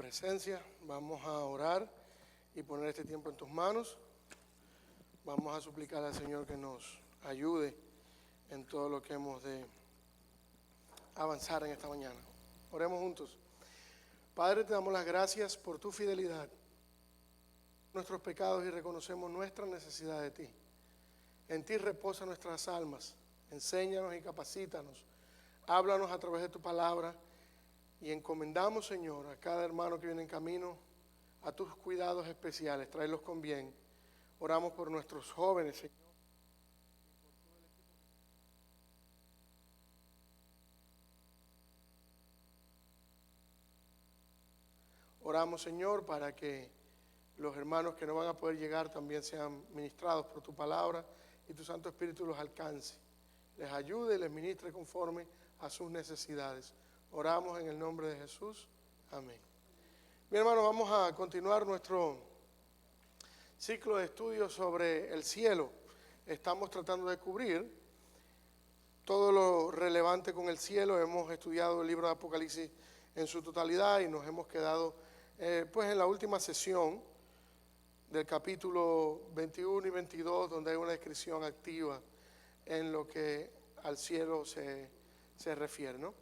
presencia. Vamos a orar y poner este tiempo en tus manos. Vamos a suplicar al Señor que nos ayude en todo lo que hemos de avanzar en esta mañana. Oremos juntos. Padre, te damos las gracias por tu fidelidad, nuestros pecados, y reconocemos nuestra necesidad de ti. En ti reposan nuestras almas. Enséñanos y capacítanos. Háblanos a través de tu palabra. Y encomendamos, Señor, a cada hermano que viene en camino a tus cuidados especiales. Tráelos con bien. Oramos por nuestros jóvenes, Señor. Oramos, Señor, para que los hermanos que no van a poder llegar también sean ministrados por tu palabra y tu Santo Espíritu los alcance, les ayude y les ministre conforme a sus necesidades. Oramos en el nombre de Jesús. Amén. Mi hermano, vamos a continuar nuestro ciclo de estudios sobre el cielo. Estamos tratando de cubrir todo lo relevante con el cielo. Hemos estudiado el libro de Apocalipsis en su totalidad y nos hemos quedado pues en la última sesión del capítulo 21 y 22, donde hay una descripción activa en lo que al cielo se refiere, ¿no?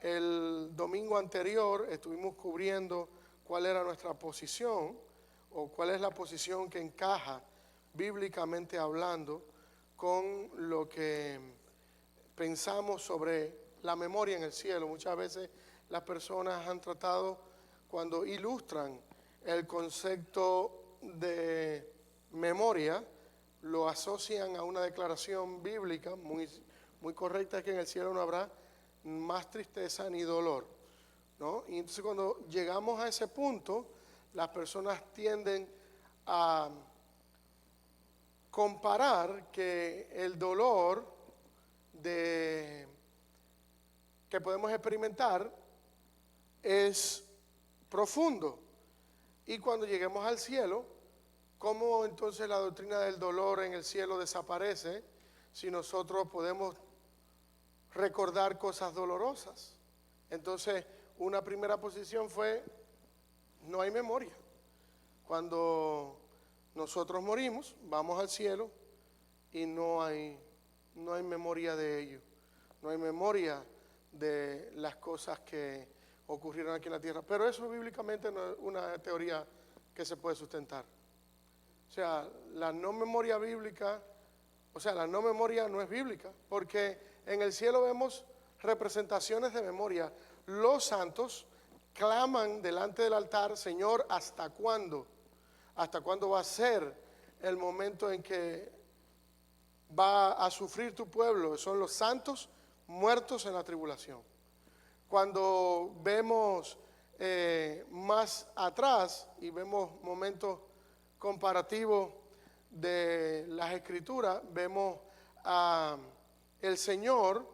El domingo anterior estuvimos cubriendo cuál era nuestra posición o cuál es la posición que encaja bíblicamente hablando con lo que pensamos sobre la memoria en el cielo. Muchas veces las personas han tratado, cuando ilustran el concepto de memoria, lo asocian a una declaración bíblica muy correcta, que en el cielo no habrá más tristeza ni dolor, ¿no? Y entonces cuando llegamos a ese punto, las personas tienden a comparar que el dolor que podemos experimentar es profundo. Y cuando lleguemos al cielo, ¿cómo entonces la doctrina del dolor en el cielo desaparece si nosotros podemos recordar cosas dolorosas? Entonces, una primera posición fue: no hay memoria. Cuando nosotros morimos, vamos al cielo y no hay memoria de ello. No hay memoria de las cosas que ocurrieron aquí en la tierra. Pero eso bíblicamente no es una teoría que se puede sustentar. O sea, la no memoria bíblica, la no memoria no es bíblica, porque en el cielo vemos representaciones de memoria. Los santos claman delante del altar: Señor, ¿hasta cuándo? ¿Hasta cuándo va a ser el momento en que va a sufrir tu pueblo? Son los santos muertos en la tribulación. Cuando vemos más atrás y vemos momentos comparativos de las Escrituras, vemos a el Señor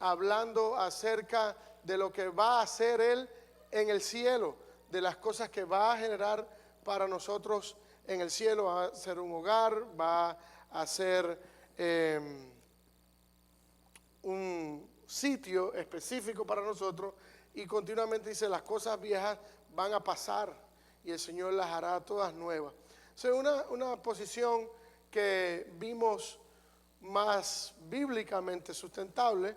hablando acerca de lo que va a hacer Él en el cielo, de las cosas que va a generar para nosotros en el cielo. Va a ser un hogar, va a ser un sitio específico para nosotros, y continuamente dice: las cosas viejas van a pasar y el Señor las hará todas nuevas. O sea, una posición que vimos más bíblicamente sustentable.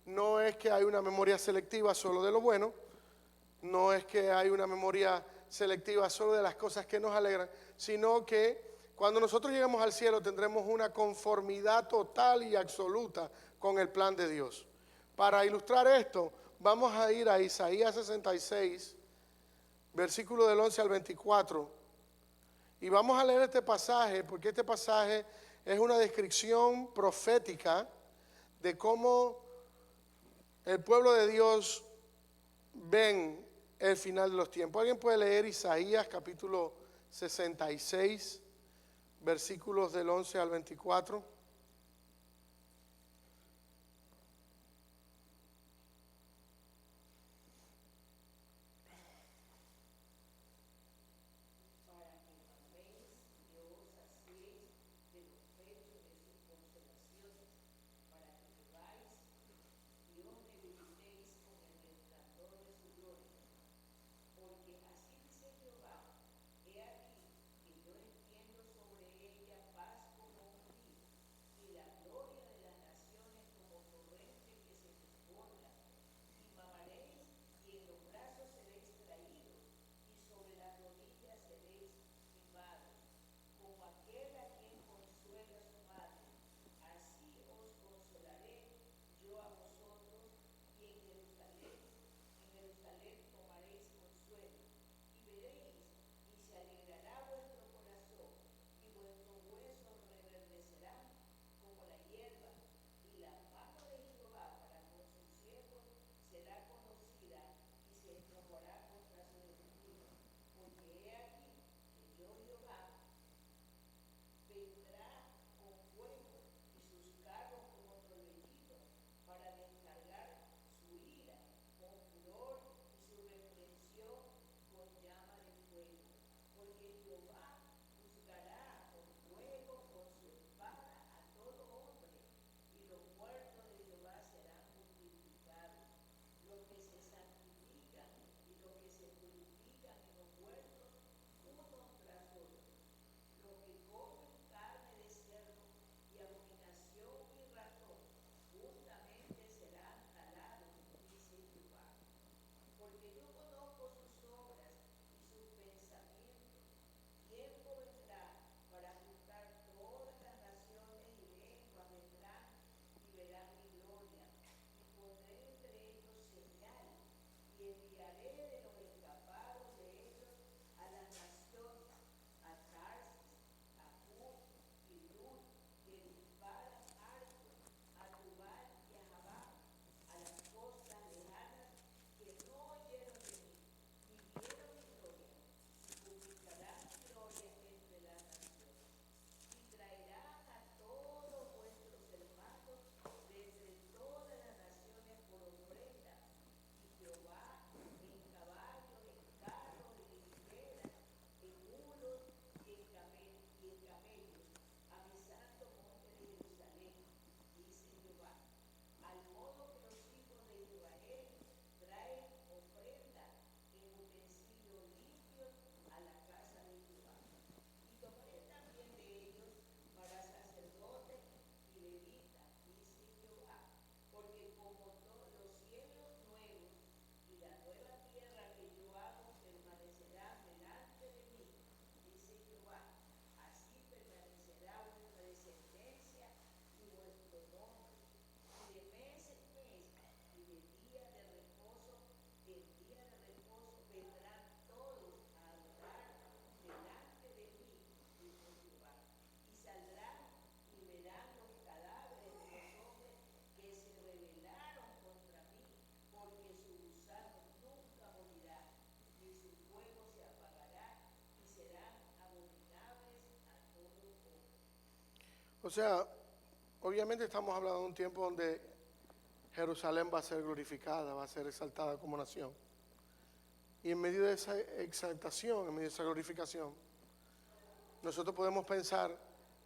No es que hay una memoria selectiva solo de lo bueno, no es que hay una memoria selectiva solo de las cosas que nos alegran, sino que cuando nosotros lleguemos al cielo tendremos una conformidad total y absoluta con el plan de Dios. Para ilustrar esto, vamos a ir a Isaías 66, versículo del 11 al 24, y vamos a leer este pasaje, porque este pasaje es una descripción profética de cómo el pueblo de Dios ven el final de los tiempos. ¿Alguien puede leer Isaías capítulo 66, versículos del 11 al 24? O sea, obviamente estamos hablando de un tiempo donde Jerusalén va a ser glorificada, va a ser exaltada como nación. Y en medio de esa exaltación, en medio de esa glorificación, nosotros podemos pensar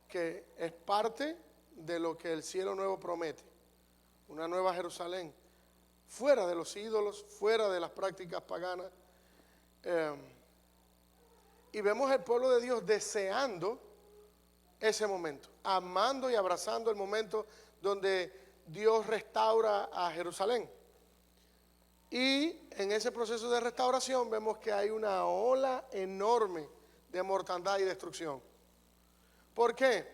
que es parte de lo que el cielo nuevo promete. Una nueva Jerusalén, fuera de los ídolos, fuera de las prácticas paganas. Y vemos el pueblo de Dios deseando ese momento, amando y abrazando el momento donde Dios restaura a Jerusalén. Y en ese proceso de restauración vemos que hay una ola enorme de mortandad y destrucción. ¿Por qué?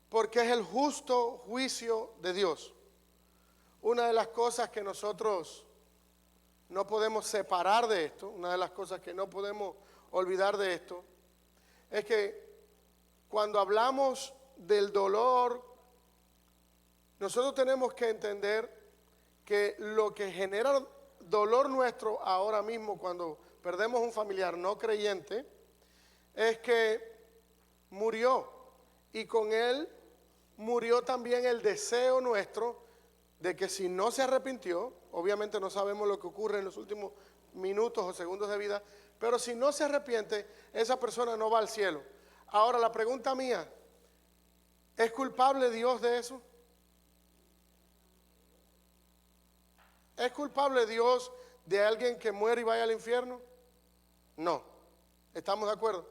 Porque es el justo juicio de Dios. Una de las cosas que nosotros no podemos separar de esto, una de las cosas que no podemos olvidar de esto, es que cuando hablamos del dolor, nosotros tenemos que entender que lo que genera dolor nuestro ahora mismo cuando perdemos un familiar no creyente es que murió, y con él murió también el deseo nuestro de que si no se arrepintió, obviamente no sabemos lo que ocurre en los últimos minutos o segundos de vida, pero si no se arrepiente, esa persona no va al cielo. Ahora la pregunta mía, ¿es culpable Dios de eso? ¿Es culpable Dios de alguien que muere y vaya al infierno? No, ¿estamos de acuerdo?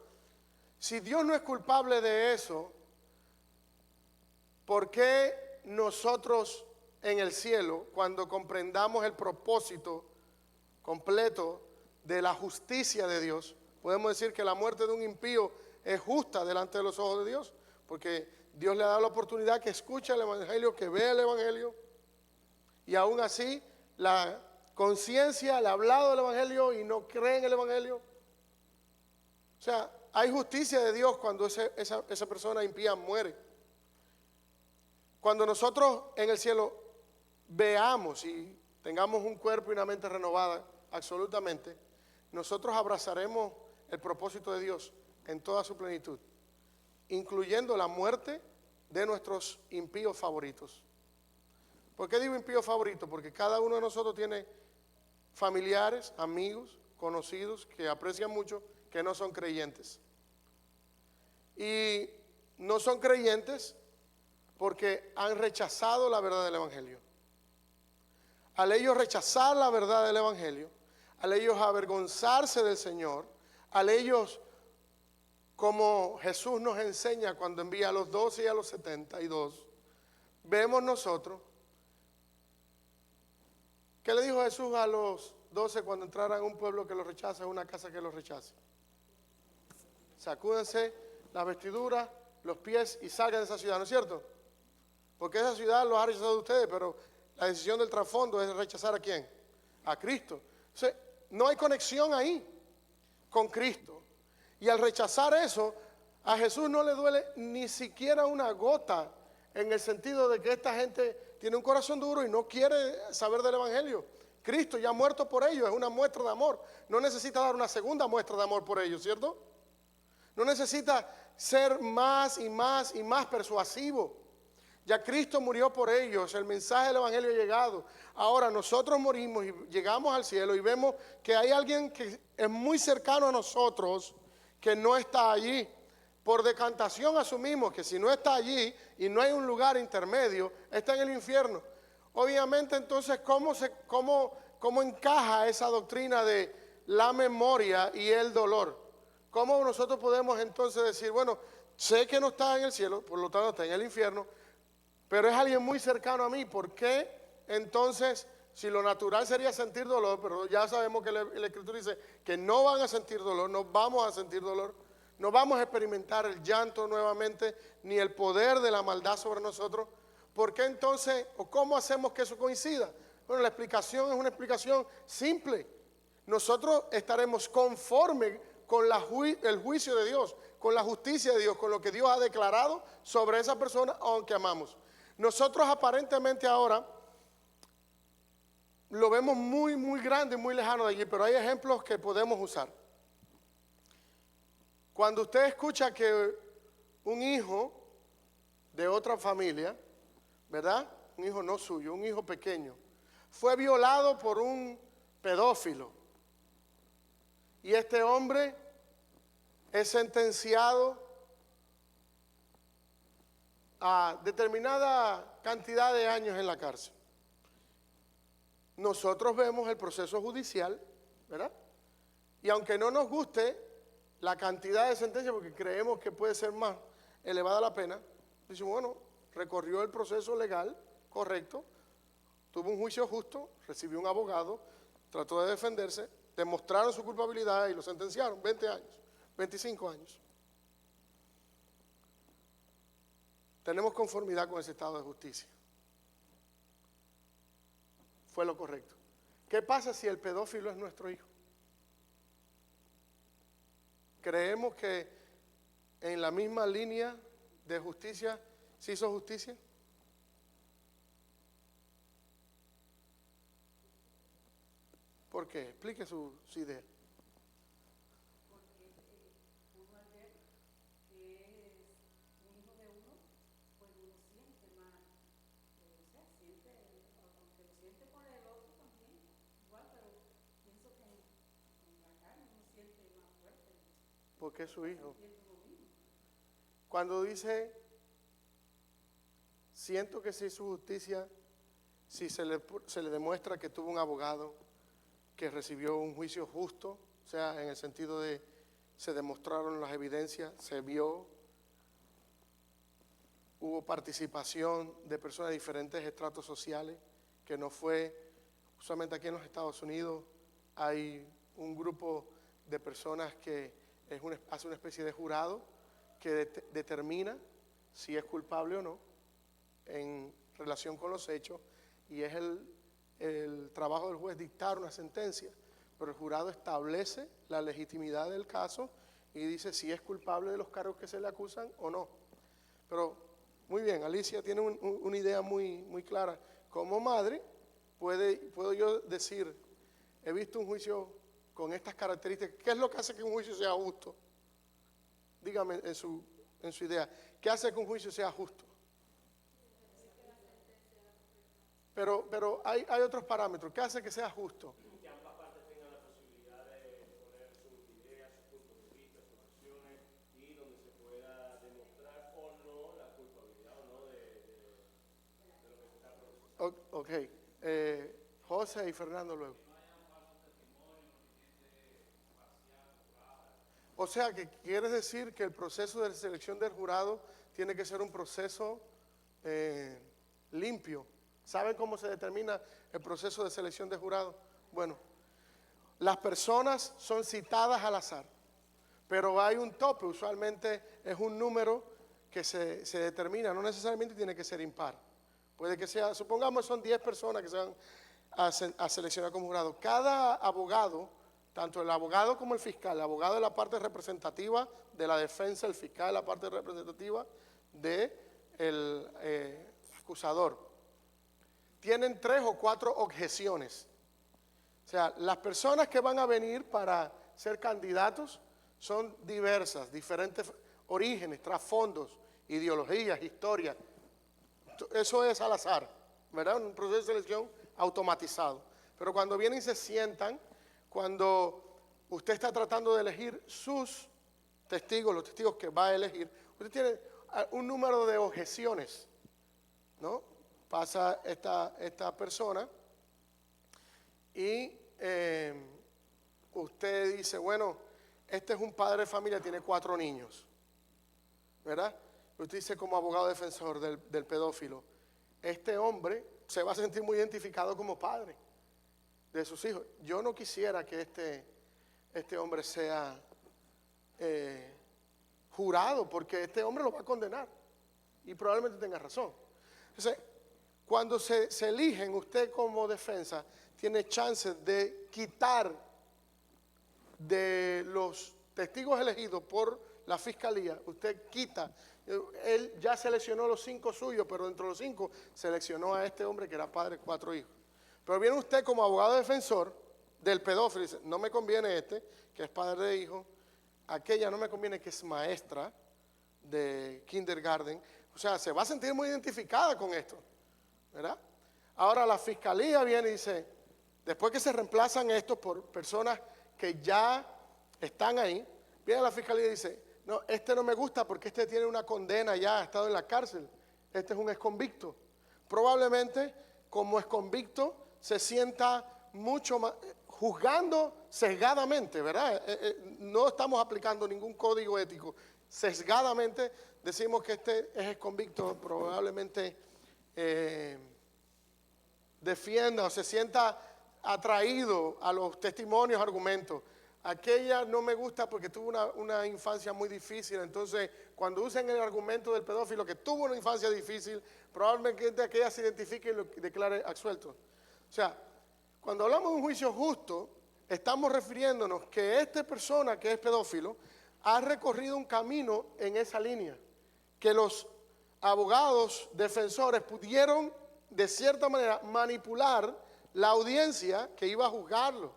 Si Dios no es culpable de eso, ¿por qué nosotros en el cielo, cuando comprendamos el propósito completo de la justicia de Dios, podemos decir que la muerte de un impío es justa delante de los ojos de Dios? Porque Dios le ha dado la oportunidad que escuche el Evangelio, que vea el Evangelio, y aún así la conciencia le ha hablado del Evangelio y no cree en el Evangelio. O sea, hay justicia de Dios cuando esa persona impía muere. Cuando nosotros en el cielo veamos y tengamos un cuerpo y una mente renovada, absolutamente, nosotros abrazaremos el propósito de Dios en toda su plenitud, incluyendo la muerte de nuestros impíos favoritos. ¿Por qué digo impíos favoritos? Porque cada uno de nosotros tiene familiares, amigos, conocidos que aprecian mucho, que no son creyentes. Y no son creyentes porque han rechazado la verdad del Evangelio. Al ellos rechazar la verdad del Evangelio, al ellos avergonzarse del Señor, al ellos, como Jesús nos enseña cuando envía a los 12 y a los 72, vemos nosotros, ¿qué le dijo Jesús a los 12 cuando entraran a un pueblo que los rechaza, a una casa que los rechaza? Sacúdense las vestiduras, los pies y salgan de esa ciudad, ¿no es cierto? Porque esa ciudad los ha rechazado a ustedes, pero la decisión del trasfondo es rechazar ¿a quién? A Cristo. O sea, no hay conexión ahí con Cristo. Y al rechazar eso, a Jesús no le duele ni siquiera una gota, en el sentido de que esta gente tiene un corazón duro y no quiere saber del Evangelio. Cristo ya ha muerto por ellos, es una muestra de amor. No necesita dar una segunda muestra de amor por ellos, ¿cierto? No necesita ser más y más y más persuasivo. Ya Cristo murió por ellos, el mensaje del Evangelio ha llegado. Ahora nosotros morimos y llegamos al cielo y vemos que hay alguien que es muy cercano a nosotros que no está allí. Por decantación asumimos que si no está allí y no hay un lugar intermedio, está en el infierno. Obviamente entonces, ¿cómo encaja esa doctrina de la memoria y el dolor? ¿Cómo nosotros podemos entonces decir, bueno, sé que no está en el cielo, por lo tanto está en el infierno, pero es alguien muy cercano a mí? ¿Por qué entonces, si lo natural sería sentir dolor, pero ya sabemos que la Escritura dice que no van a sentir dolor, no vamos a sentir dolor, no vamos a experimentar el llanto nuevamente, ni el poder de la maldad sobre nosotros? ¿Por qué entonces, o cómo hacemos que eso coincida? Bueno, la explicación es una explicación simple. Nosotros estaremos conformes con el juicio de Dios, con la justicia de Dios, con lo que Dios ha declarado sobre esa persona, aunque amamos. Nosotros aparentemente ahora lo vemos muy, muy grande, muy lejano de allí, pero hay ejemplos que podemos usar. Cuando usted escucha que un hijo de otra familia, ¿verdad? Un hijo no suyo, un hijo pequeño. Fue violado por un pedófilo. Y este hombre es sentenciado a determinada cantidad de años en la cárcel. Nosotros vemos el proceso judicial, ¿verdad? Y aunque no nos guste la cantidad de sentencia, porque creemos que puede ser más elevada la pena, decimos, bueno, recorrió el proceso legal correcto, tuvo un juicio justo, recibió un abogado, trató de defenderse, demostraron su culpabilidad y lo sentenciaron 20 años, 25 años. Tenemos conformidad con ese estado de justicia. Fue lo correcto. ¿Qué pasa si el pedófilo es nuestro hijo? ¿Creemos que en la misma línea de justicia se hizo justicia? ¿Por qué? Explique su idea. Porque uno al ver que es un hijo de uno, pues uno siente más, o sea, siente, aunque lo siente por el otro también, igual, pero pienso que en la carne uno siente más fuerte. Porque es su hijo. Cuando dice, siento que se hizo justicia, si se le demuestra que tuvo un abogado, que recibió un juicio justo, o sea, en el sentido de se demostraron las evidencias, se vio, hubo participación de personas de diferentes estratos sociales, que no fue, usualmente aquí en los Estados Unidos hay un grupo de personas que hace una especie de jurado que determina si es culpable o no en relación con los hechos, y es el trabajo del juez dictar una sentencia, pero el jurado establece la legitimidad del caso y dice si es culpable de los cargos que se le acusan o no. Pero muy bien, Alicia tiene una idea muy clara. Como madre, puedo yo decir, he visto un juicio con estas características. ¿Qué es lo que hace que un juicio sea justo? Dígame en su idea, ¿qué hace que un juicio sea justo? Pero hay otros parámetros. ¿Qué hace que sea justo? Que ambas partes tengan la posibilidad de poner sus ideas, sus puntos de vista, sus acciones, y donde se pueda demostrar o no la culpabilidad o no de lo que se está procesando. Ok. José y Fernando luego. O sea, que quieres decir que el proceso de selección del jurado tiene que ser un proceso limpio. ¿Saben cómo se determina el proceso de selección de jurado? Bueno, las personas son citadas al azar, pero hay un tope, usualmente es un número que se determina, no necesariamente tiene que ser impar. Puede que sea, supongamos son 10 personas que se van a seleccionar como jurado. Cada abogado, tanto el abogado como el fiscal, el abogado de la parte representativa de la defensa, el fiscal de la parte representativa del acusador, tienen 3 o 4 objeciones. O sea, las personas que van a venir para ser candidatos son diversas, diferentes orígenes, trasfondos, ideologías, historias. Eso es al azar, ¿verdad? Un proceso de selección automatizado. Pero cuando vienen y se sientan, cuando usted está tratando de elegir sus testigos, los testigos que va a elegir, usted tiene un número de objeciones, ¿no? Pasa esta persona y usted dice, bueno, este es un padre de familia, tiene 4 niños, ¿verdad? Usted dice como abogado defensor del pedófilo, este hombre se va a sentir muy identificado como padre de sus hijos. Yo no quisiera que este hombre sea jurado, porque este hombre lo va a condenar y probablemente tenga razón. Entonces, cuando se eligen, usted como defensa tiene chances de quitar de los testigos elegidos por la fiscalía, usted quita, él ya seleccionó los 5 suyos, pero dentro de los 5 seleccionó a este hombre que era padre de 4 hijos. Pero viene usted como abogado defensor del pedófilo y dice, no me conviene este, que es padre de hijos, aquella no me conviene, que es maestra, de kindergarten. O sea, se va a sentir muy identificada con esto, ¿verdad? Ahora la fiscalía viene y dice, después que se reemplazan estos por personas que ya están ahí, viene la fiscalía y dice, no, este no me gusta porque este tiene una condena ya, ha estado en la cárcel, este es un exconvicto. Probablemente como exconvicto se sienta mucho más, juzgando sesgadamente, ¿verdad? No estamos aplicando ningún código ético. Sesgadamente decimos que este es exconvicto, probablemente defienda o se sienta atraído a los testimonios, argumentos. Aquella no me gusta porque tuvo una infancia muy difícil, entonces cuando usen el argumento del pedófilo que tuvo una infancia difícil, probablemente aquella se identifique y lo declare absuelto. O sea, cuando hablamos de un juicio justo, estamos refiriéndonos que esta persona que es pedófilo ha recorrido un camino en esa línea, que los abogados defensores pudieron de cierta manera manipular la audiencia que iba a juzgarlo.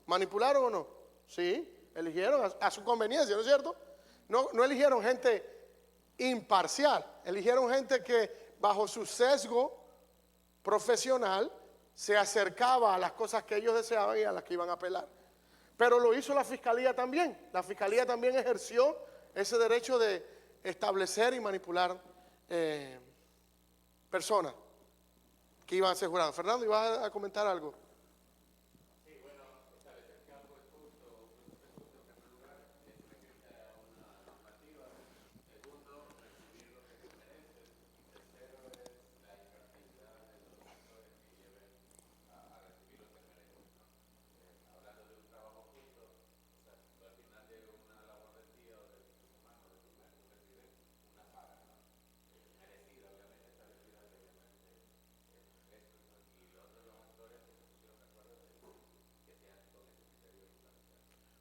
¿Manipularon o no? Sí, eligieron a su conveniencia, ¿no es cierto? No eligieron gente imparcial, eligieron gente que bajo su sesgo profesional se acercaba a las cosas que ellos deseaban y a las que iban a apelar. Pero lo hizo la fiscalía también. La fiscalía también ejerció ese derecho de establecer y manipular personas que iban a ser juradas. Fernando, ¿ibas a comentar algo?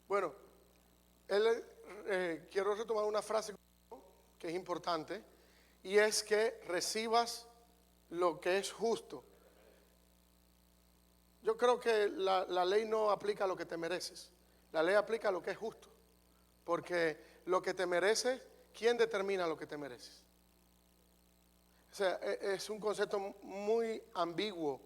Bueno, quiero retomar una frase que es importante, y es que recibas lo que es justo. Yo creo que la ley no aplica a lo que te mereces, la ley aplica a lo que es justo, porque lo que te mereces, ¿quién determina lo que te mereces? O sea, es un concepto muy ambiguo.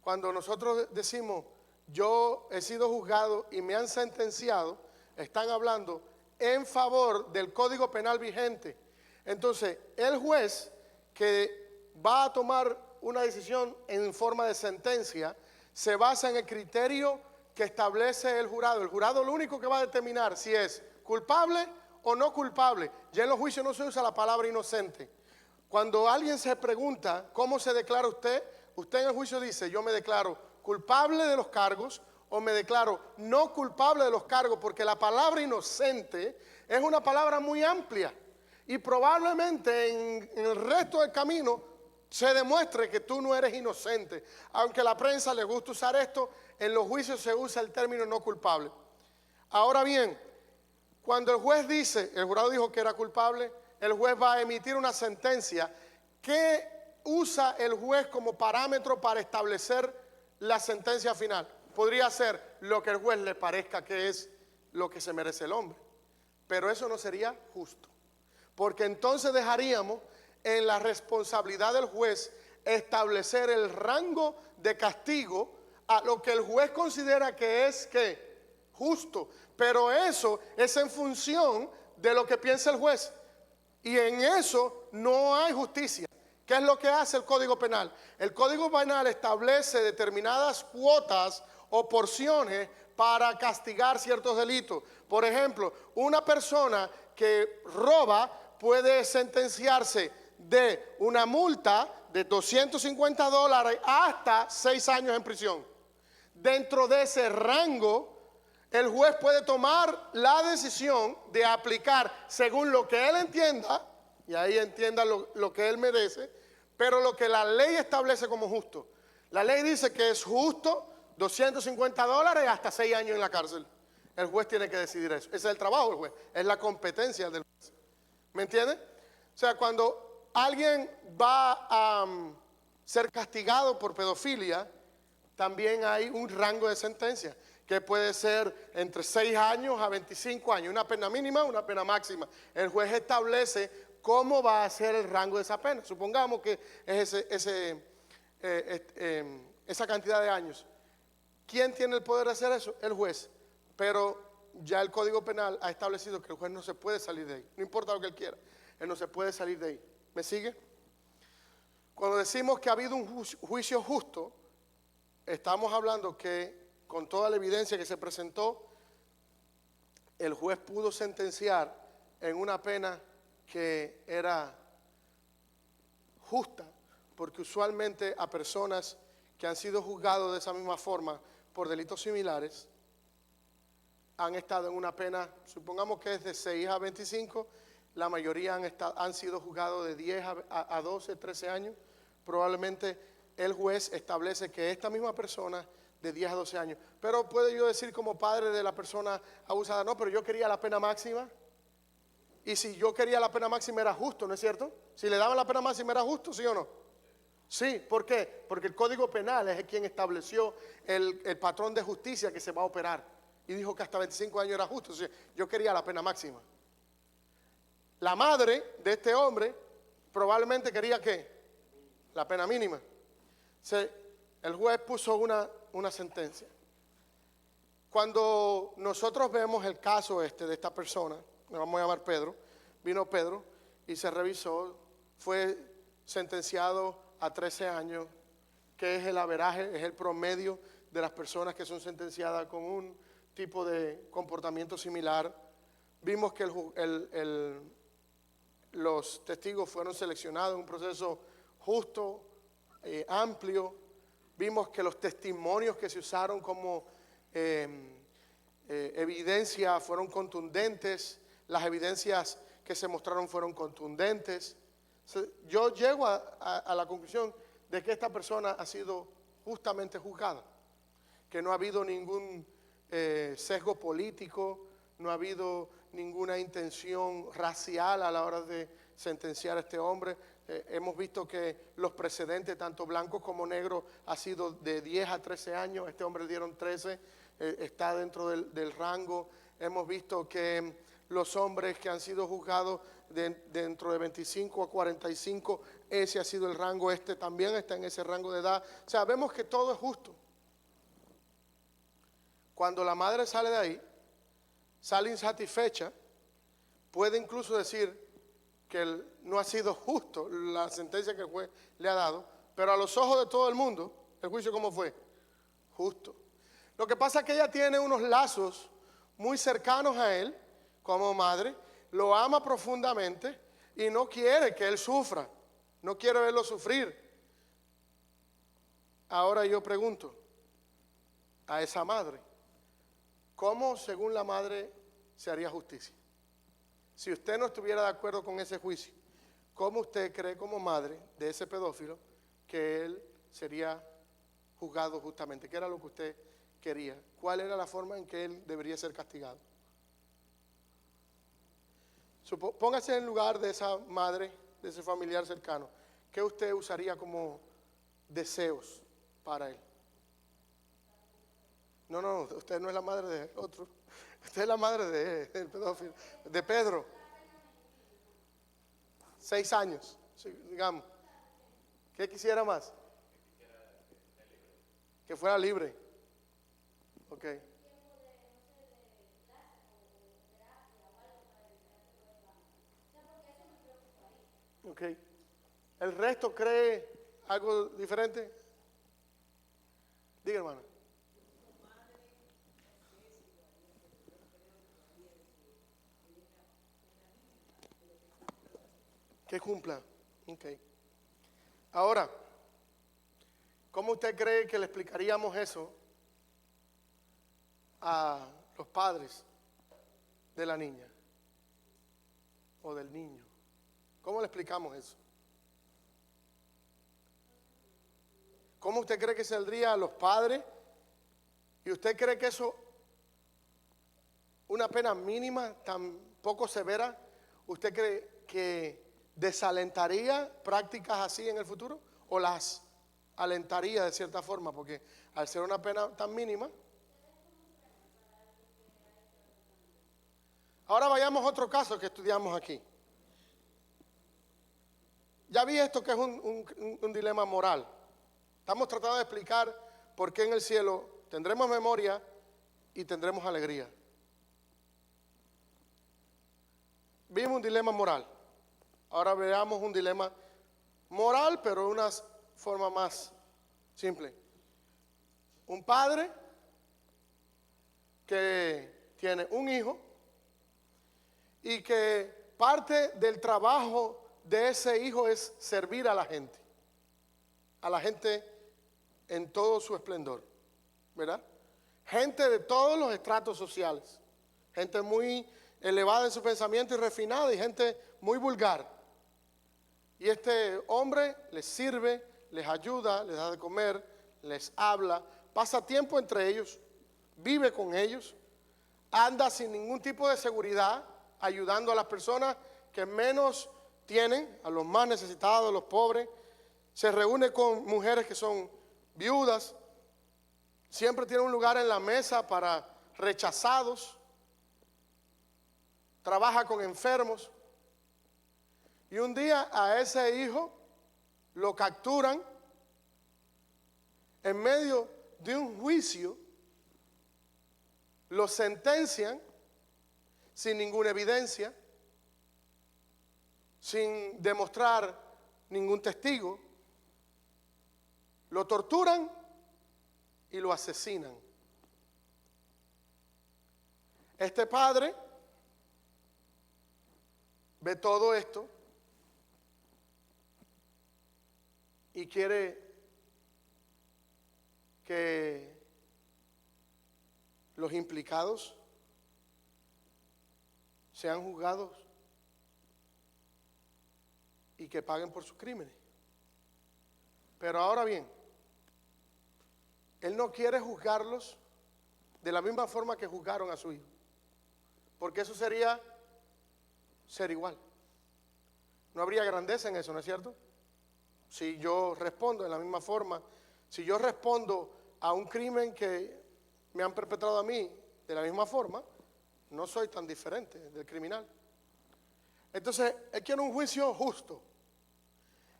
Cuando nosotros decimos, yo he sido juzgado y me han sentenciado, están hablando en favor del Código Penal vigente. Entonces, el juez que va a tomar una decisión en forma de sentencia se basa en el criterio que establece el jurado. El jurado lo único que va a determinar si es culpable o no culpable. Ya en los juicios no se usa la palabra inocente. Cuando alguien se pregunta cómo se declara usted, usted en el juicio dice, yo me declaro culpable de los cargos o me declaro no culpable de los cargos, porque la palabra inocente es una palabra muy amplia y probablemente en el resto del camino se demuestre que tú no eres inocente. Aunque a la prensa le gusta usar esto, en los juicios se usa el término no culpable. Ahora bien, cuando el juez dice, el jurado dijo que era culpable, el juez va a emitir una sentencia. ¿Qué usa el juez como parámetro para establecer la sentencia final? Podría ser lo que el juez le parezca que es lo que se merece el hombre, pero eso no sería justo, porque entonces dejaríamos en la responsabilidad del juez establecer el rango de castigo a lo que el juez considera que es ¿qué? Justo, pero eso es en función de lo que piensa el juez, y en eso no hay justicia. ¿Qué es lo que hace el Código Penal? El Código Penal establece determinadas cuotas o porciones para castigar ciertos delitos. Por ejemplo, una persona que roba puede sentenciarse de una multa de $250 hasta 6 años en prisión. Dentro de ese rango, el juez puede tomar la decisión de aplicar según lo que él entienda, y ahí entienda lo que él merece, pero lo que la ley establece como justo. La ley dice que es justo $250 hasta 6 años en la cárcel. El juez tiene que decidir eso. Ese es el trabajo del juez, es la competencia del juez. ¿Me entiende? O sea, cuando alguien va a ser castigado por pedofilia, también hay un rango de sentencia. que puede ser entre 6 años a 25 años, una pena mínima, una pena máxima. El juez establece cómo va a ser el rango de esa pena. Supongamos que es esa cantidad de años. ¿Quién tiene el poder de hacer eso? El juez. Pero ya el Código Penal ha establecido que el juez no se puede salir de ahí. No importa lo que él quiera, él no se puede salir de ahí. ¿Me sigue? Cuando decimos que ha habido un juicio justo, estamos hablando que con toda la evidencia que se presentó, el juez pudo sentenciar en una pena que era justa, porque usualmente a personas que han sido juzgados de esa misma forma por delitos similares, han estado en una pena, supongamos que es de 6 a 25, la mayoría han sido juzgados de 10 a 12, 13 años. Probablemente el juez establece que esta misma persona de 10 a 12 años. Pero puedo yo decir como padre de la persona abusada, no, pero yo quería la pena máxima. Y si yo quería la pena máxima era justo, ¿no es cierto? Si le daban la pena máxima era justo, ¿sí o no? Sí, ¿por qué? Porque el Código Penal es quien estableció el patrón de justicia que se va a operar. Y dijo que hasta 25 años era justo. O sea, yo quería la pena máxima. La madre de este hombre probablemente quería ¿qué? La pena mínima. El juez puso una sentencia. Cuando nosotros vemos el caso de esta persona, le vamos a llamar Pedro, vino Pedro y se revisó, fue sentenciado a 13 años, que es el averaje, es el promedio de las personas que son sentenciadas con un tipo de comportamiento similar. Vimos que los testigos fueron seleccionados en un proceso justo, amplio. Vimos que los testimonios que se usaron como evidencia fueron contundentes, las evidencias que se mostraron fueron contundentes. Yo llego a la conclusión de que esta persona ha sido justamente juzgada, que no ha habido ningún sesgo político, no ha habido ninguna intención racial a la hora de sentenciar a este hombre. Hemos visto que los precedentes, tanto blancos como negros, ha sido de 10 a 13 años. Este hombre le dieron 13, está dentro del rango. Hemos visto que los hombres que han sido juzgados dentro de 25 a 45, ese ha sido el rango, este también está en ese rango de edad. O sea, vemos que todo es justo. Cuando la madre sale de ahí, sale insatisfecha, puede incluso decir que no ha sido justo la sentencia que el juez le ha dado, pero a los ojos de todo el mundo, ¿el juicio cómo fue? Justo. Lo que pasa es que ella tiene unos lazos muy cercanos a él, como madre, lo ama profundamente y no quiere que él sufra, no quiere verlo sufrir. Ahora yo pregunto a esa madre, ¿cómo según la madre se haría justicia? Si usted no estuviera de acuerdo con ese juicio, ¿cómo usted cree como madre de ese pedófilo que él sería juzgado justamente? ¿Qué era lo que usted quería? ¿Cuál era la forma en que él debería ser castigado? Póngase en lugar de esa madre, de ese familiar cercano. ¿Qué usted usaría como deseos para él? No, usted no es la madre de otro. Usted es la madre del pedófilo, de Pedro. 6 años, digamos. ¿Qué quisiera más? Que fuera libre. Ok. Ok. ¿El resto cree algo diferente? Diga, hermano. Que cumpla. Ok. Ahora, ¿cómo usted cree que le explicaríamos eso a los padres de la niña o del niño? ¿Cómo le explicamos eso? ¿Cómo usted cree que saldría a los padres? ¿Y usted cree que eso, una pena mínima tan poco severa, usted cree que desalentaría prácticas así en el futuro o las alentaría de cierta forma? Porque al ser una pena tan mínima, Ahora vayamos a otro caso que estudiamos aquí. Ya vi esto que es un dilema moral. Estamos tratando de explicar por qué en el cielo tendremos memoria y tendremos alegría. Vimos un dilema moral. Ahora veamos un dilema moral, pero de una forma más simple. Un padre que tiene un hijo y que parte del trabajo de ese hijo es servir a la gente en todo su esplendor, ¿verdad? Gente de todos los estratos sociales, gente muy elevada en su pensamiento y refinada y gente muy vulgar. Y este hombre les sirve, les ayuda, les da de comer, les habla, pasa tiempo entre ellos, vive con ellos, anda sin ningún tipo de seguridad, ayudando a las personas que menos tienen, a los más necesitados, a los pobres. Se reúne con mujeres que son viudas, siempre tiene un lugar en la mesa para rechazados, trabaja con enfermos. Y un día a ese hijo lo capturan en medio de un juicio, lo sentencian sin ninguna evidencia, sin demostrar ningún testigo, lo torturan y lo asesinan. Este padre ve todo esto y quiere que los implicados sean juzgados y que paguen por sus crímenes. Pero ahora bien, él no quiere juzgarlos de la misma forma que juzgaron a su hijo, porque eso sería ser igual. No habría grandeza en eso, ¿no es cierto? Si yo respondo de la misma forma, si yo respondo a un crimen que me han perpetrado a mí de la misma forma, no soy tan diferente del criminal. Entonces, él quiere un juicio justo.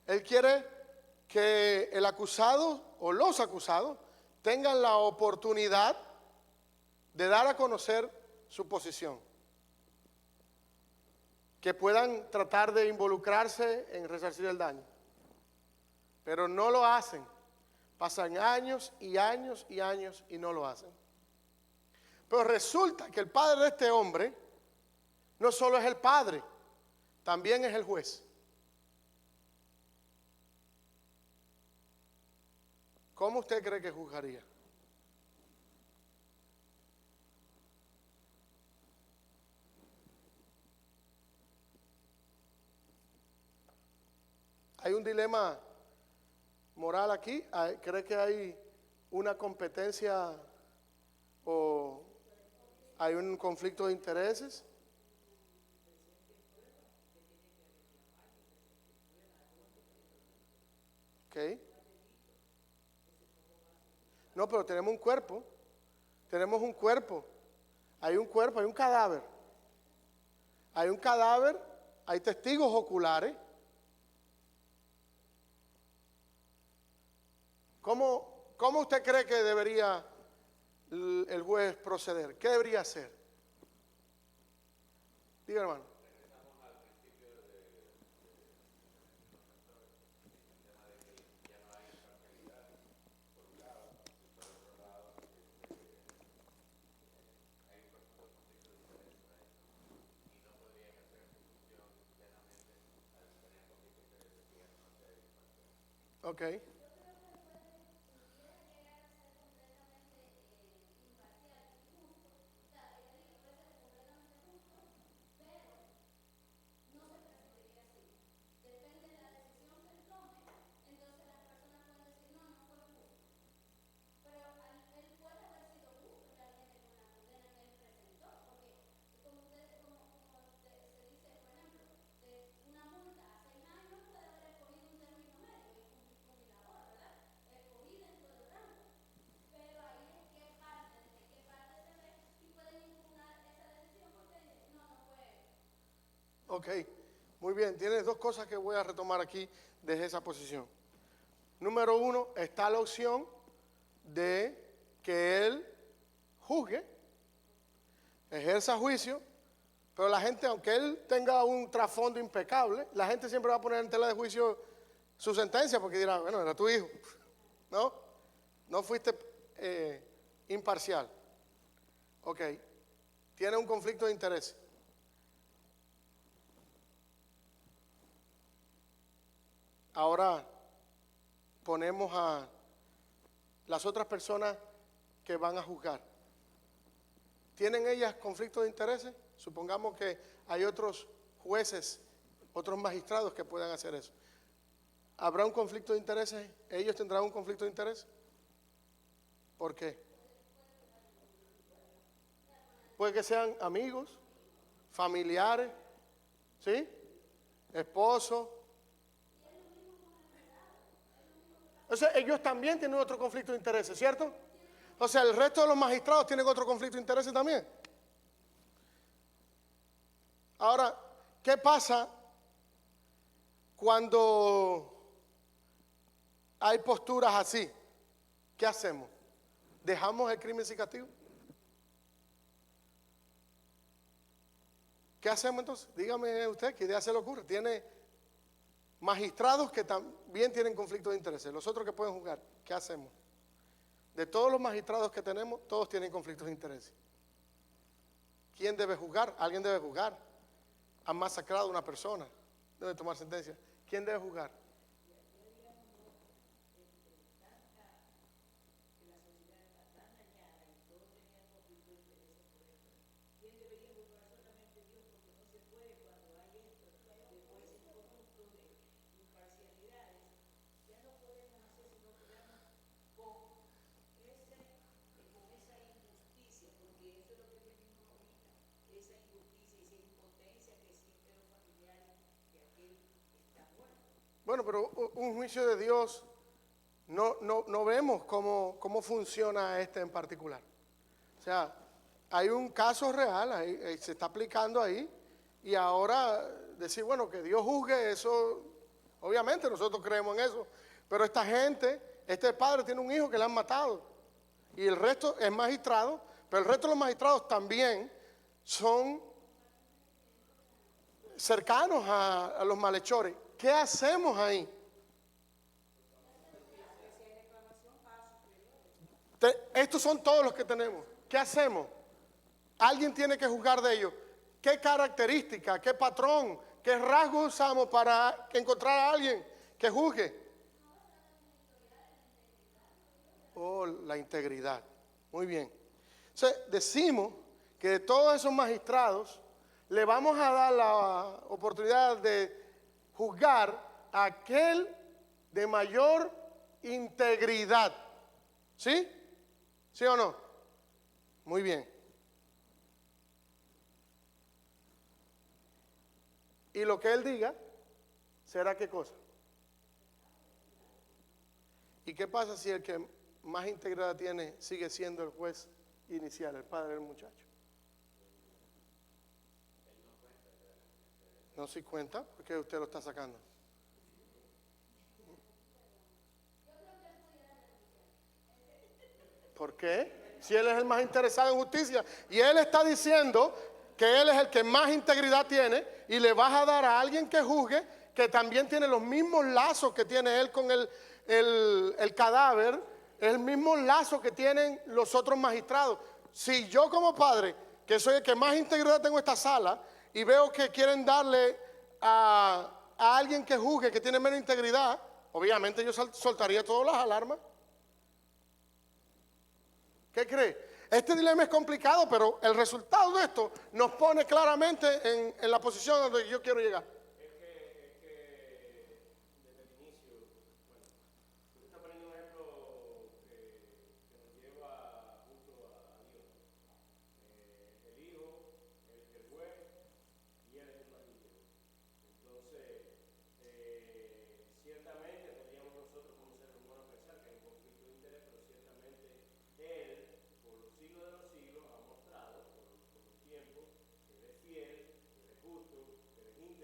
Él quiere que el acusado o los acusados tengan la oportunidad de dar a conocer su posición, que puedan tratar de involucrarse en resarcir el daño, pero no lo hacen. Pasan años y años y años y no lo hacen. Pero resulta que el padre de este hombre no solo es el padre, también es el juez. ¿Cómo usted cree que juzgaría? Hay un dilema moral aquí. ¿Cree que hay una competencia o hay un conflicto de intereses? Ok. No, pero tenemos un cuerpo. Tenemos un cuerpo. Hay un cuerpo, hay un cadáver. Hay un cadáver, hay testigos oculares. ¿Cómo usted cree que debería el juez proceder? ¿Qué debería hacer? Diga, hermano. Ok. Ok, muy bien. Tienes dos cosas que voy a retomar aquí desde esa posición. Número uno, está la opción de que él juzgue, ejerza juicio, pero la gente, aunque él tenga un trasfondo impecable, la gente siempre va a poner en tela de juicio su sentencia porque dirá, bueno, era tu hijo, ¿no? No fuiste imparcial. Ok, tiene un conflicto de interés. Ahora ponemos a las otras personas que van a juzgar. ¿Tienen ellas conflicto de intereses? Supongamos que hay otros jueces, otros magistrados que puedan hacer eso. ¿Habrá un conflicto de intereses? ¿Ellos tendrán un conflicto de interés? ¿Por qué? Puede que sean amigos, familiares, ¿sí? Esposos. O sea, ellos también tienen otro conflicto de intereses, ¿cierto? O sea, el resto de los magistrados tienen otro conflicto de intereses también. Ahora, ¿qué pasa cuando hay posturas así? ¿Qué hacemos? ¿Dejamos el crimen sin castigo? ¿Qué hacemos entonces? Dígame usted, ¿qué idea se le ocurre? Tiene magistrados que también tienen conflicto de intereses, los otros que pueden juzgar. ¿Qué hacemos? De todos los magistrados que tenemos, todos tienen conflictos de intereses. ¿Quién debe juzgar? Alguien debe juzgar. Han masacrado a una persona, debe tomar sentencia. ¿Quién debe juzgar? Bueno, pero un juicio de Dios, no vemos cómo funciona este en particular. O sea, hay un caso real, ahí se está aplicando ahí, y ahora decir, bueno, que Dios juzgue, eso, obviamente nosotros creemos en eso, pero esta gente, este padre tiene un hijo que le han matado, y el resto es magistrado, pero el resto de los magistrados también son cercanos a los malhechores. ¿Qué hacemos ahí? Estos son todos los que tenemos. ¿Qué hacemos? Alguien tiene que juzgar de ellos. ¿Qué característica, qué patrón, qué rasgo usamos para encontrar a alguien que juzgue? Oh, la integridad. Muy bien. Entonces, decimos que de todos esos magistrados le vamos a dar la oportunidad de juzgar a aquel de mayor integridad. ¿Sí? ¿Sí o no? Muy bien. Y lo que él diga, ¿será qué cosa? ¿Y qué pasa si el que más integridad tiene sigue siendo el juez inicial, el padre del muchacho? ¿No se cuenta? ¿Por qué usted lo está sacando? ¿Por qué? Si él es el más interesado en justicia y él está diciendo que él es el que más integridad tiene y le vas a dar a alguien que juzgue que también tiene los mismos lazos que tiene él con el cadáver, el mismo lazo que tienen los otros magistrados. Si yo como padre, que soy el que más integridad tengo en esta sala, y veo que quieren darle a alguien que juzgue que tiene menos integridad, obviamente yo soltaría todas las alarmas. ¿Qué cree? Este dilema es complicado, pero el resultado de esto nos pone claramente en la posición donde yo quiero llegar. Es que desde el inicio, bueno, usted está poniendo un ejemplo que nos lleva justo a Dios. El hijo, el juez y él es el magistrado. Entonces, ciertamente podríamos nosotros como seres humanos pensar que hay un conflicto de interés, pero ciertamente él, por los siglos de los siglos, ha mostrado por los tiempos que él es fiel, que él es justo, que él es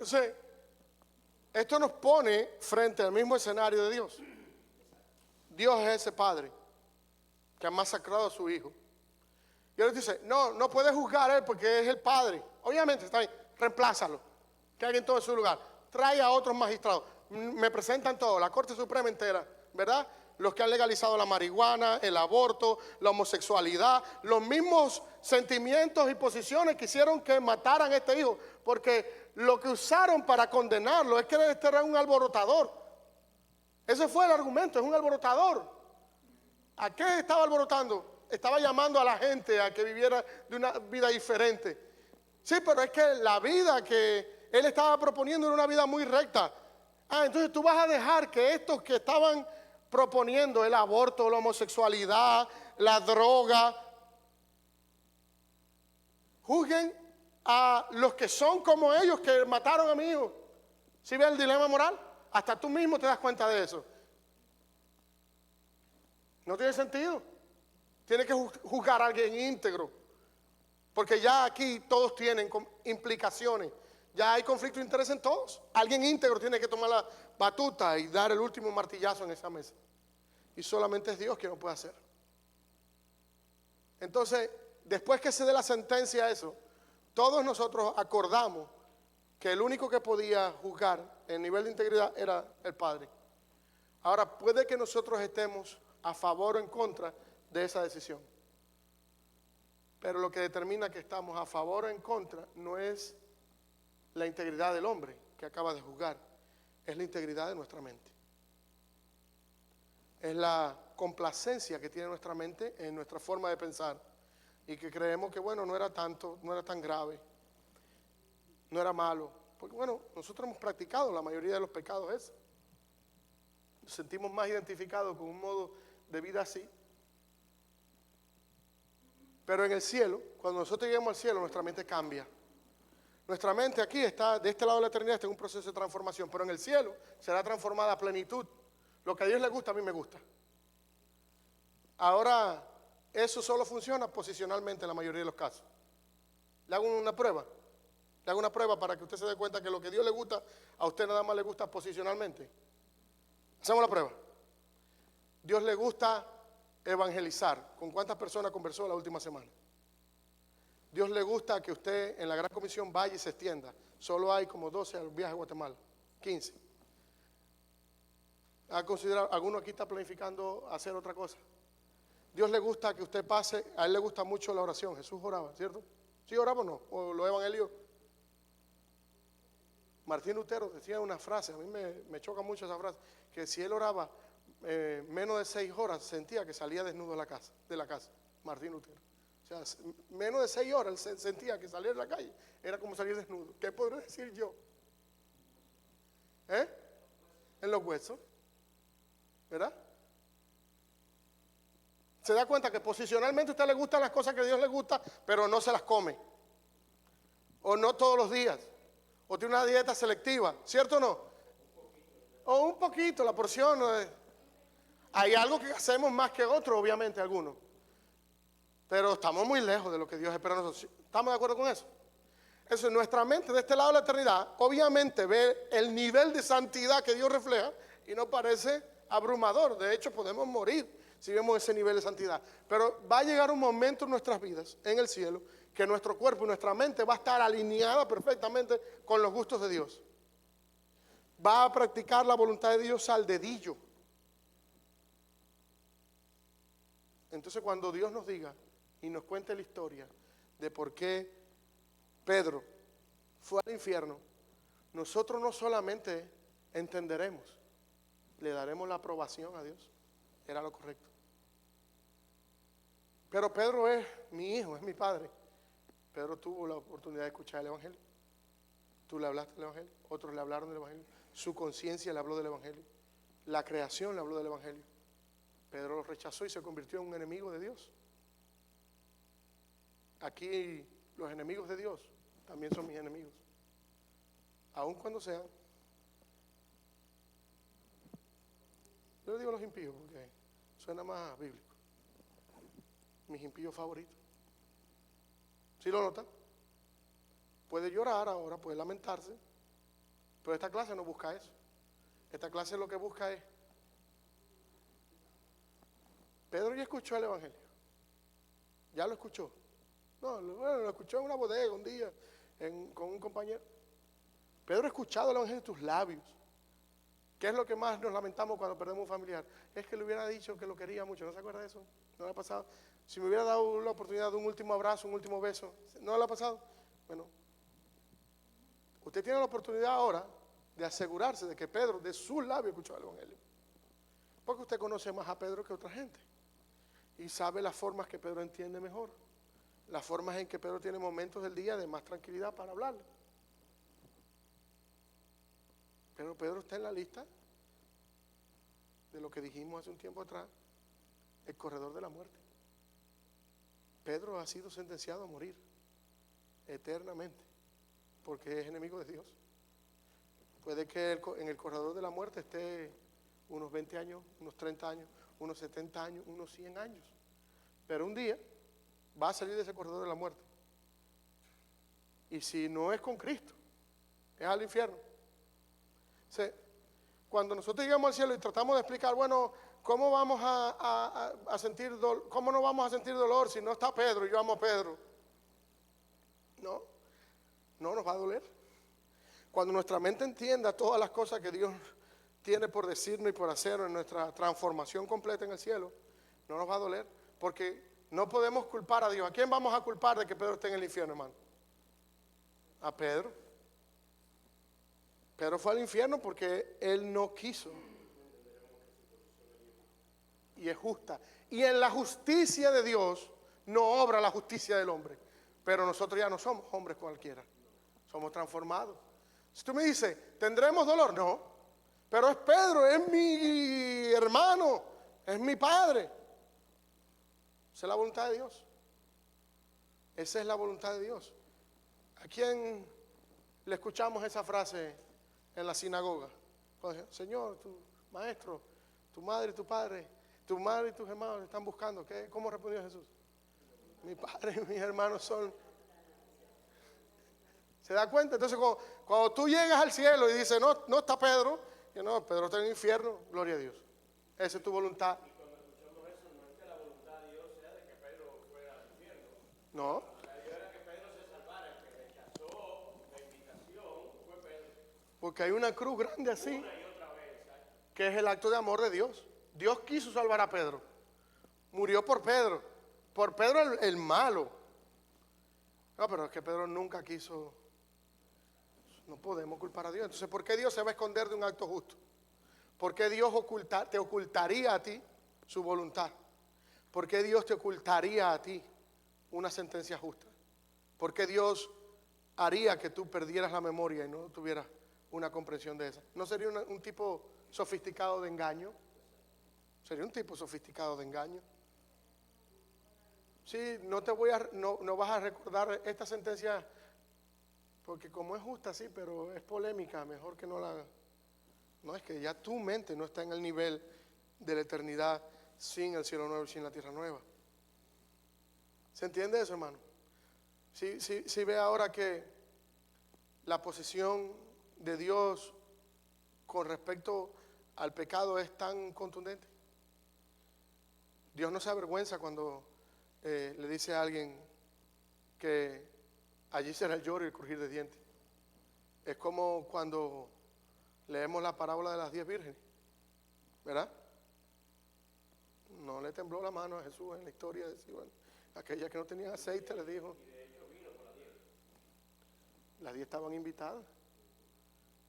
Entonces, esto nos pone frente al mismo escenario de Dios. Dios es ese padre que ha masacrado a su hijo. Y él dice, no puede juzgar a él porque es el padre. Obviamente, está bien, reemplázalo. Que alguien tome su lugar. Trae a otros magistrados. Me presentan todos, la Corte Suprema entera, ¿verdad? Los que han legalizado la marihuana, el aborto, la homosexualidad, los mismos sentimientos y posiciones que hicieron que mataran a este hijo. Porque lo que usaron para condenarlo es que este era un alborotador. Ese fue el argumento, es un alborotador. ¿A qué estaba alborotando? Estaba llamando a la gente a que viviera de una vida diferente. Sí, pero es que la vida que él estaba proponiendo era una vida muy recta. Entonces tú vas a dejar que estos que estaban proponiendo el aborto, la homosexualidad, la droga, juzguen a los que son como ellos que mataron a mi hijo. ¿Sí ves el dilema moral? Hasta tú mismo te das cuenta de eso. No tiene sentido. Tiene que juzgar a alguien íntegro. Porque ya aquí todos tienen implicaciones. Ya hay conflicto de interés en todos. Alguien íntegro tiene que tomar la batuta y dar el último martillazo en esa mesa. Y solamente es Dios quien lo puede hacer. Entonces, después que se dé la sentencia a eso, todos nosotros acordamos que el único que podía juzgar en nivel de integridad era el Padre. Ahora, puede que nosotros estemos a favor o en contra de esa decisión. Pero lo que determina que estamos a favor o en contra no es la integridad del hombre que acaba de juzgar, es la integridad de nuestra mente. Es la complacencia que tiene nuestra mente en nuestra forma de pensar y que creemos que bueno, no era tanto, no era tan grave, no era malo. Porque bueno, nosotros hemos practicado la mayoría de los pecados esos. Nos sentimos más identificados con un modo de vida así. Pero en el cielo, cuando nosotros lleguemos al cielo, nuestra mente cambia. Nuestra mente aquí está, de este lado de la eternidad, está en un proceso de transformación, pero en el cielo será transformada a plenitud. Lo que a Dios le gusta, a mí me gusta. Ahora, eso solo funciona posicionalmente en la mayoría de los casos. Le hago una prueba. Le hago una prueba para que usted se dé cuenta que lo que a Dios le gusta, a usted nada más le gusta posicionalmente. Hacemos la prueba. Dios le gusta evangelizar. ¿Con cuántas personas conversó la última semana? Dios le gusta que usted en la gran comisión vaya y se extienda. Solo hay como 12 al viaje a Guatemala, 15. ¿Ha considerado, alguno aquí está planificando hacer otra cosa? Dios le gusta que usted pase, a él le gusta mucho la oración. Jesús oraba, ¿cierto? ¿Sí oraba o no? ¿O los evangelios? Martín Lutero decía una frase, a mí me choca mucho esa frase, que si él oraba menos de 6 horas sentía que salía desnudo de la casa. Martín Lutero. O sea, menos de 6 horas él sentía que salir de la calle era como salir desnudo. ¿Qué podré decir yo? En los huesos, ¿verdad? Se da cuenta que posicionalmente a usted le gustan las cosas que a Dios le gusta, pero no se las come. O no todos los días. O tiene una dieta selectiva, ¿cierto o no? O un poquito, la porción. Hay algo que hacemos más que otro, obviamente, algunos. Pero estamos muy lejos de lo que Dios espera de nosotros. ¿Estamos de acuerdo con eso? Eso es nuestra mente de este lado de la eternidad. Obviamente ve el nivel de santidad que Dios refleja y nos parece abrumador. De hecho, podemos morir si vemos ese nivel de santidad. Pero va a llegar un momento en nuestras vidas, en el cielo, que nuestro cuerpo y nuestra mente va a estar alineada perfectamente con los gustos de Dios. Va a practicar la voluntad de Dios al dedillo. Entonces cuando Dios nos diga y nos cuente la historia de por qué Pedro fue al infierno, nosotros no solamente entenderemos, le daremos la aprobación a Dios. Era lo correcto. Pero Pedro es mi hijo, es mi padre. Pedro tuvo la oportunidad de escuchar el Evangelio. Tú le hablaste del Evangelio, otros le hablaron del Evangelio. Su conciencia le habló del Evangelio. La creación le habló del Evangelio. Pedro lo rechazó y se convirtió en un enemigo de Dios. Aquí los enemigos de Dios también son mis enemigos. Aun cuando sean. Yo le digo a los impíos porque suena más bíblico. Mis impíos favoritos. ¿Sí lo notan? Puede llorar ahora, puede lamentarse, Pero esta clase no busca eso. Esta clase lo que busca es... Pedro ya escuchó el Evangelio. Ya lo escuchó. No, lo escuchó en una bodega un día con un compañero. Pedro ha escuchado el Evangelio de tus labios. ¿Qué es lo que más nos lamentamos cuando perdemos un familiar? Es que le hubiera dicho que lo quería mucho. ¿No se acuerda de eso? ¿No le ha pasado? Si me hubiera dado la oportunidad de un último abrazo, un último beso, ¿no le ha pasado? Bueno, usted tiene la oportunidad ahora de asegurarse de que Pedro de sus labios escuchó el Evangelio. Porque usted conoce más a Pedro que otra gente. Y sabe las formas que Pedro entiende mejor. Las formas en que Pedro tiene momentos del día de más tranquilidad para hablarle. Pero Pedro está en la lista de lo que dijimos hace un tiempo atrás, el corredor de la muerte. Pedro ha sido sentenciado a morir eternamente porque es enemigo de Dios. Puede que en el corredor de la muerte esté unos 20 años, unos 30 años, unos 70 años, unos 100 años. Pero un día va a salir de ese corredor de la muerte. Y si no es con Cristo, es al infierno. Sí. Cuando nosotros llegamos al cielo y tratamos de explicar, bueno, ¿cómo vamos a sentir dolor? ¿Cómo no vamos a sentir dolor si no está Pedro y yo amo a Pedro? No, no nos va a doler. Cuando nuestra mente entienda todas las cosas que Dios tiene por decirnos y por hacer en nuestra transformación completa en el cielo, no nos va a doler, porque no podemos culpar a Dios. ¿A quién vamos a culpar de que Pedro esté en el infierno, hermano? A Pedro. Pedro fue al infierno porque él no quiso. Y es justa. Y en la justicia de Dios no obra la justicia del hombre. Pero nosotros ya no somos hombres cualquiera. Somos transformados. Si tú me dices, ¿tendremos dolor? No. Pero es Pedro, es mi hermano, es mi padre. Esa es la voluntad de Dios. Esa es la voluntad de Dios. ¿A quién le escuchamos esa frase en la sinagoga? Señor, tu maestro, tu madre y tu padre, tu madre y tus hermanos te están buscando. ¿Cómo respondió Jesús? Mi padre y mis hermanos son... ¿Se da cuenta? Entonces cuando tú llegas al cielo y dices, no está Pedro, que no, Pedro está en el infierno, gloria a Dios. Esa es tu voluntad. Y cuando escuchamos eso, no es que la voluntad de Dios sea de que Pedro fuera al infierno. No. La idea era que Pedro se salvara. El que rechazó la invitación fue Pedro. Porque hay una cruz grande así, Una y otra vez. que es el acto de amor de Dios. Dios quiso salvar a Pedro. Murió por Pedro. Por Pedro el malo. No, pero es que Pedro nunca quiso. No podemos culpar a Dios. Entonces, ¿por qué Dios se va a esconder de un acto justo? ¿Por qué Dios te ocultaría a ti su voluntad? ¿Por qué Dios te ocultaría a ti una sentencia justa? ¿Por qué Dios haría que tú perdieras la memoria y no tuvieras una comprensión de esa? ¿No sería un tipo sofisticado de engaño? Sería un tipo sofisticado de engaño. Sí, no vas a recordar esta sentencia porque como es justa, sí, pero es polémica, mejor que no la haga. No, es que ya tu mente no está en el nivel de la eternidad sin el cielo nuevo y sin la tierra nueva. ¿Se entiende eso, hermano? Sí ve ahora que la posición de Dios con respecto al pecado es tan contundente. Dios no se avergüenza cuando le dice a alguien que allí será el lloro y el crujir de dientes. Es como cuando leemos la parábola de las 10 vírgenes, ¿verdad? No le tembló la mano a Jesús en la historia de decir, bueno, aquellas que no tenían aceite le dijo. Y de hecho vino con las 10. Las 10 estaban invitadas,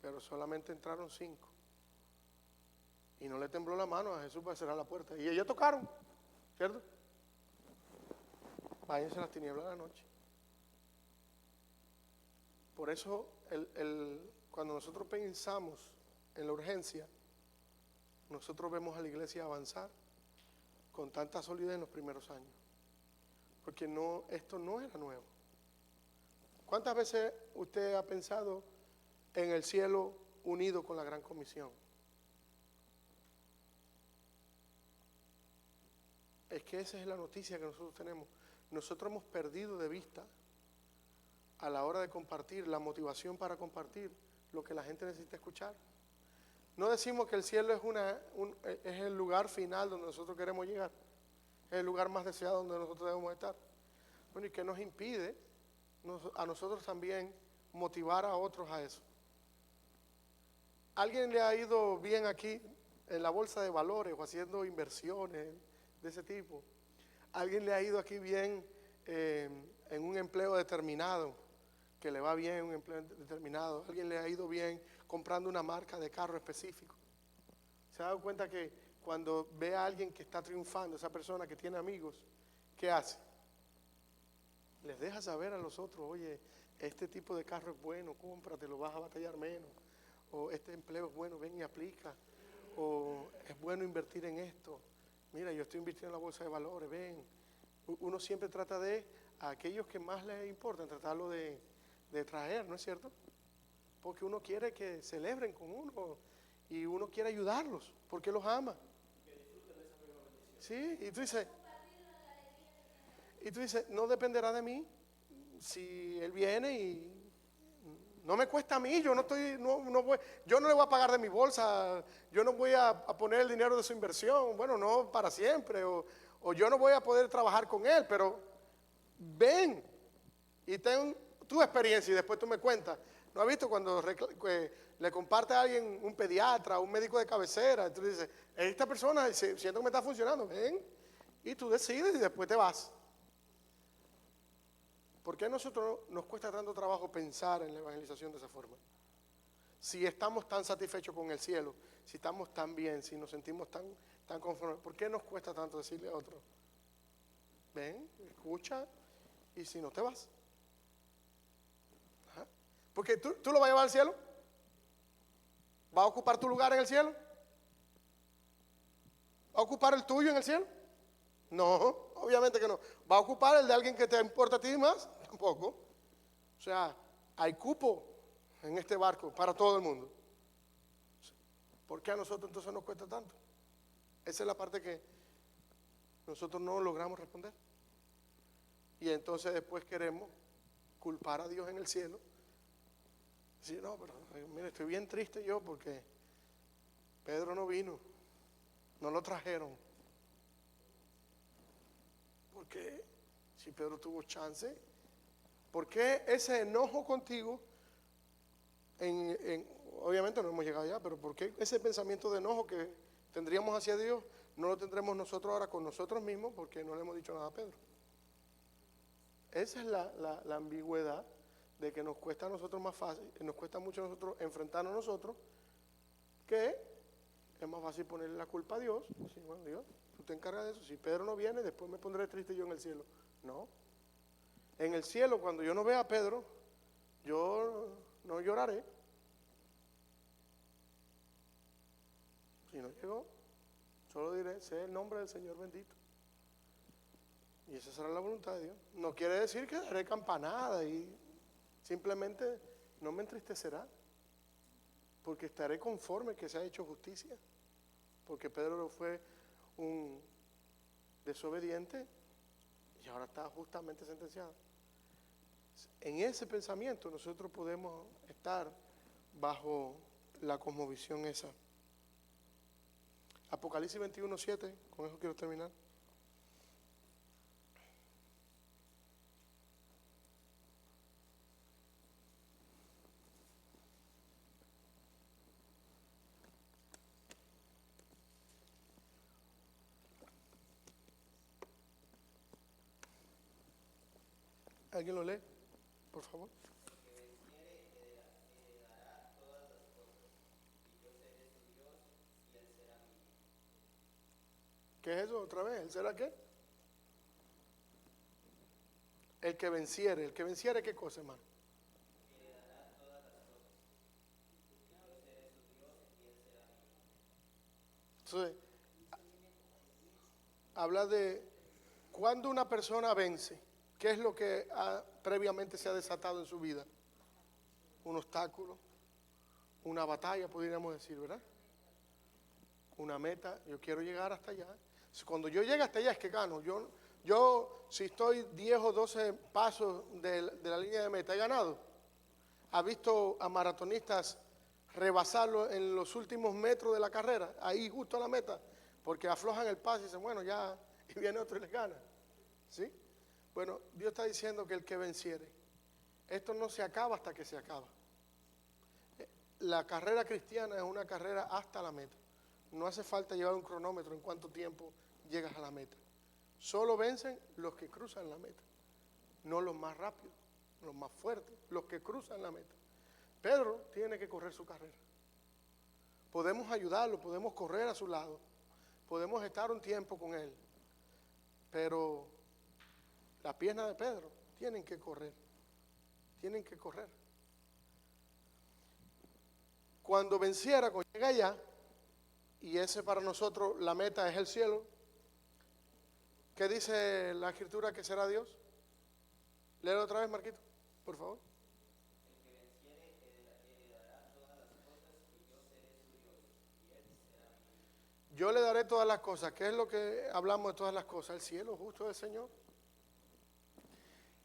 pero solamente entraron 5. Y no le tembló la mano a Jesús para cerrar la puerta. Y ellas tocaron, ¿cierto? Váyanse a las tinieblas de la noche. Por eso, cuando nosotros pensamos en la urgencia, nosotros vemos a la iglesia avanzar con tanta solidez en los primeros años. Porque esto no era nuevo. ¿Cuántas veces usted ha pensado en el cielo unido con la gran comisión? Es que esa es la noticia que nosotros tenemos. Nosotros hemos perdido de vista a la hora de compartir, la motivación para compartir lo que la gente necesita escuchar. No decimos que el cielo es el lugar final donde nosotros queremos llegar, es el lugar más deseado donde nosotros debemos estar. Bueno, ¿y qué nos impide a nosotros también motivar a otros a eso? ¿Alguien le ha ido bien aquí en la bolsa de valores o haciendo inversiones de ese tipo? ¿Alguien le ha ido aquí bien en un empleo determinado, que le va bien en un empleo determinado? ¿Alguien le ha ido bien comprando una marca de carro específico? ¿Se ha dado cuenta que cuando ve a alguien que está triunfando, esa persona que tiene amigos, qué hace? Les deja saber a los otros, oye, este tipo de carro es bueno, cómpratelo, vas a batallar menos. O este empleo es bueno, ven y aplica. O es bueno invertir en esto. Mira, yo estoy invirtiendo en la bolsa de valores, ven. Uno siempre trata de, a aquellos que más les importan, tratarlo de traer, ¿no es cierto? Porque uno quiere que celebren con uno y uno quiere ayudarlos, porque los ama. Sí, y tú dices, no dependerá de mí si él viene y no me cuesta a mí, yo no le voy a pagar de mi bolsa, yo no voy a poner el dinero de su inversión, bueno, no para siempre, o yo no voy a poder trabajar con él, pero ven y ten tu experiencia y después tú me cuentas. ¿No has visto cuando le comparte a alguien, un pediatra, un médico de cabecera? Y tú dices, esta persona siento que me está funcionando, ven, y tú decides y después te vas. ¿Por qué a nosotros nos cuesta tanto trabajo pensar en la evangelización de esa forma? Si estamos tan satisfechos con el cielo, si estamos tan bien, si nos sentimos tan conformes, ¿por qué nos cuesta tanto decirle a otro? Ven, escucha, y si no te vas. Ajá. Porque tú lo vas a llevar al cielo. ¿Va a ocupar tu lugar en el cielo? ¿Va a ocupar el tuyo en el cielo? No, obviamente que no. ¿Va a ocupar el de alguien que te importa a ti más? Tampoco. O sea, hay cupo en este barco para todo el mundo. ¿Por qué a nosotros entonces nos cuesta tanto? Esa es la parte que nosotros no logramos responder. Y entonces después queremos culpar a Dios en el cielo. Decir, no, pero mire, estoy bien triste yo porque Pedro no vino, no lo trajeron. ¿Por qué? Si Pedro tuvo chance, ¿por qué ese enojo contigo? Obviamente no hemos llegado allá, pero ¿por qué ese pensamiento de enojo que tendríamos hacia Dios no lo tendremos nosotros ahora con nosotros mismos porque no le hemos dicho nada a Pedro? Esa es la ambigüedad de que nos cuesta a nosotros más fácil, nos cuesta mucho a nosotros enfrentarnos a nosotros, que es más fácil ponerle la culpa a Dios. Decir, bueno, Dios, tú te encargas de eso. Si Pedro no viene, después me pondré triste yo en el cielo. No. En el cielo, cuando yo no vea a Pedro, yo no lloraré. Si no llegó, solo diré, sé el nombre del Señor bendito. Y esa será la voluntad de Dios. No quiere decir que daré campanada y simplemente no me entristecerá, porque estaré conforme que se ha hecho justicia. Porque Pedro fue un desobediente y ahora está justamente sentenciado. En ese pensamiento nosotros podemos estar bajo la cosmovisión esa. Apocalipsis 21:7, con eso quiero terminar. ¿Alguien lo lee? Por favor. ¿Qué es eso otra vez? ¿Él será qué? El que venciere. ¿Qué cosa, hermano? Entonces, habla de cuando una persona vence. ¿Qué es lo que previamente se ha desatado en su vida? Un obstáculo, una batalla, podríamos decir, ¿verdad? Una meta. Yo quiero llegar hasta allá. Cuando yo llegue hasta allá es que gano. Yo si estoy 10 o 12 pasos de la línea de meta, he ganado. ¿Ha visto a maratonistas rebasarlo en los últimos metros de la carrera, ahí justo a la meta, porque aflojan el paso y dicen, bueno, ya, y viene otro y les gana. ¿Sí? Bueno, Dios está diciendo que el que venciere, esto no se acaba hasta que se acaba. La carrera cristiana es una carrera hasta la meta. No hace falta llevar un cronómetro en cuánto tiempo llegas a la meta. Solo vencen los que cruzan la meta, no los más rápidos, los más fuertes, los que cruzan la meta. Pedro tiene que correr su carrera. Podemos ayudarlo, podemos correr a su lado, podemos estar un tiempo con él, pero las piernas de Pedro tienen que correr, tienen que correr. Cuando venciera, cuando llegue allá, y ese para nosotros la meta es el cielo, ¿qué dice la Escritura que será Dios? Léelo otra vez, Marquito, por favor. Yo le daré todas las cosas. ¿Qué es lo que hablamos de todas las cosas? El cielo justo del Señor.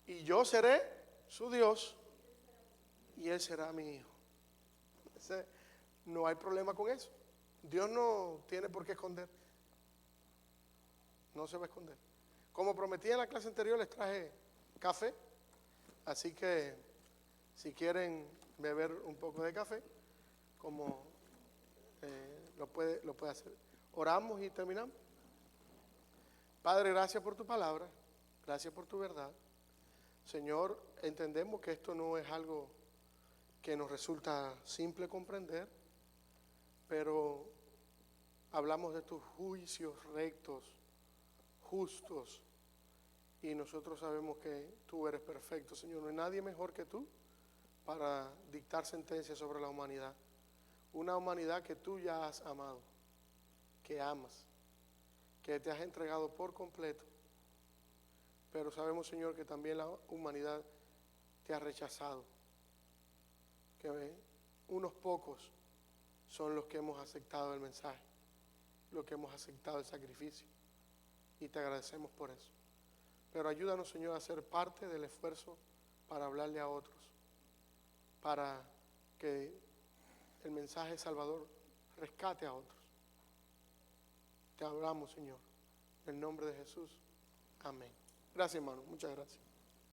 Y yo seré su Dios y Él será mi hijo. No hay problema con eso. Dios no tiene por qué esconder. No se va a esconder. Como prometí en la clase anterior, les traje café. Así que si quieren beber un poco de café, como lo puede hacer. Oramos y terminamos. Padre, gracias por tu palabra, gracias por tu verdad. Señor, entendemos que esto no es algo que nos resulta simple comprender, pero hablamos de tus juicios rectos, justos, y nosotros sabemos que tú eres perfecto, Señor. No hay nadie mejor que tú para dictar sentencias sobre la humanidad. Una humanidad que tú ya has amado, que amas, que te has entregado por completo. Pero sabemos, Señor, que también la humanidad te ha rechazado. Que unos pocos son los que hemos aceptado el mensaje, los que hemos aceptado el sacrificio. Y te agradecemos por eso. Pero ayúdanos, Señor, a ser parte del esfuerzo para hablarle a otros, para que el mensaje salvador rescate a otros. Te hablamos, Señor, en el nombre de Jesús. Amén. Gracias, hermano. Muchas gracias.